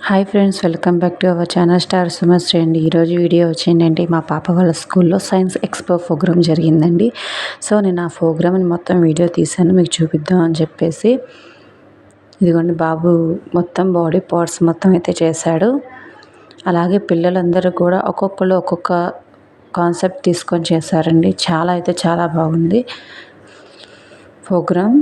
Hi friends, welcome back to our channel star Sumasri అండి. ఈరోజు video వచ్చిందంటే మా పాప వాళ్ళ స్కూల్లో సైన్స్ ఎక్స్పో ప్రోగ్రామ్ జరిగిందండి. సో నేను ఆ ప్రోగ్రామ్ని మొత్తం వీడియో తీశాను మీకు చూపిద్దాం అని చెప్పేసి. ఇదిగోండి బాబు మొత్తం బాడీ పార్ట్స్ మొత్తం అయితే చేశాడు. అలాగే పిల్లలందరూ కూడా ఒక్కొక్కరు ఒక్కొక్క కాన్సెప్ట్ తీసుకొని చేశారండి. చాలా బాగుంది ప్రోగ్రామ్.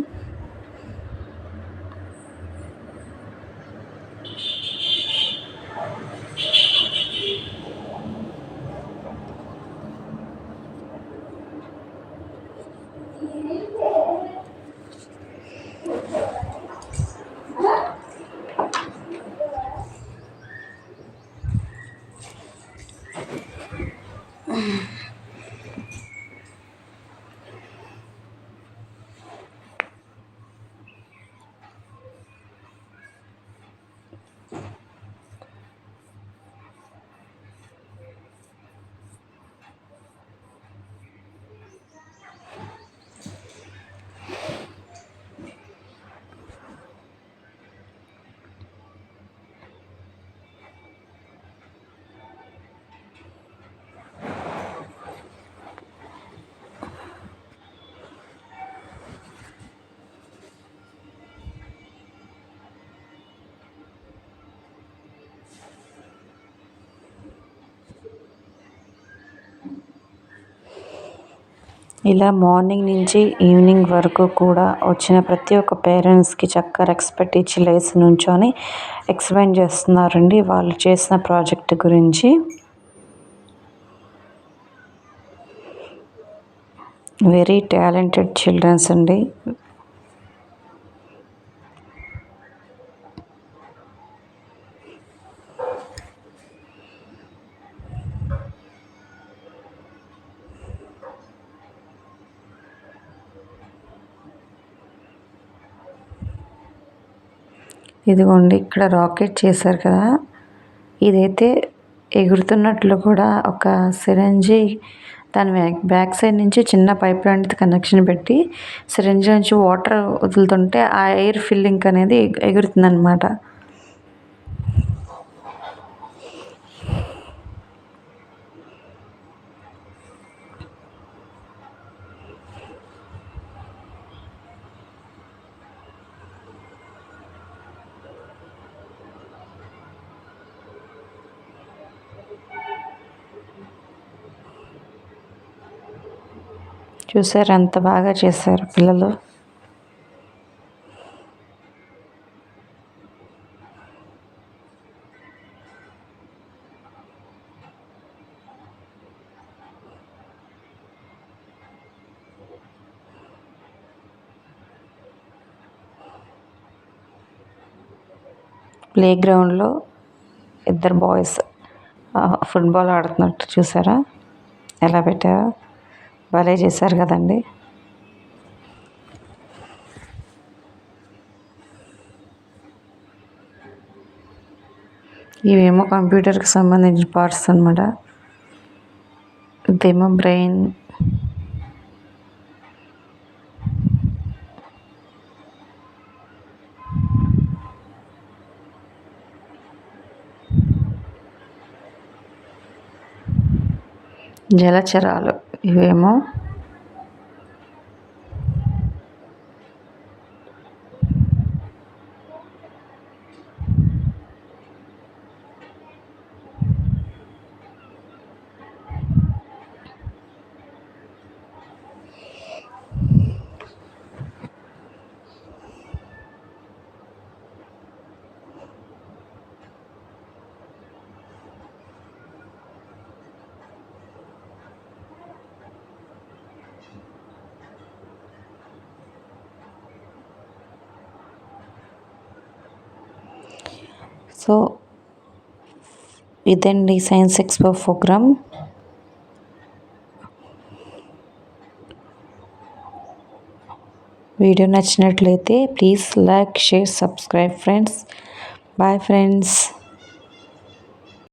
ఇలా మార్నింగ్ నుంచి ఈవినింగ్ వరకు కూడా వచ్చిన ప్రతి ఒక్క పేరెంట్స్కి చక్కగా రెస్పెక్ట్ ఇచ్చి లేసి నుంచొని ఎక్స్ప్లెయిన్ చేస్తున్నారండి వాళ్ళు చేసిన ప్రాజెక్ట్ గురించి. వెరీ టాలెంటెడ్ చిల్డ్రన్స్ అండి. ఇదిగోండి ఇక్కడ రాకెట్ చేశారు కదా, ఇదైతే ఎగురుతున్నట్లు కూడా ఒక సిరంజి దాని బ్యాక్ సైడ్ నుంచి చిన్న పైప్ లాంటిది కనెక్షన్ పెట్టి సిరంజి నుంచి వాటర్ వదులుతుంటే ఆ ఎయిర్ ఫిల్లింగ్ అనేది ఎగురుతుందన్నమాట. చూసారు ఎంత బాగా చేశారు పిల్లలు. ప్లే గ్రౌండ్లో ఇద్దరు బాయ్స్ ఫుట్బాల్ ఆడుతున్నట్టు చూసారా ఎలా పెట్టారో, భలే చేశారు కదండి. ఇవేమో కంప్యూటర్కి సంబంధించిన పార్ట్స్ అనమాట. ఇదేమో బ్రెయిన్. జలచరాలు ఇవేమో. సో ఇదండి సైన్స్ ఎక్స్పో ప్రోగ్రామ్. వీడియో నచ్చినట్లయితే please like, share, subscribe friends. Bye friends.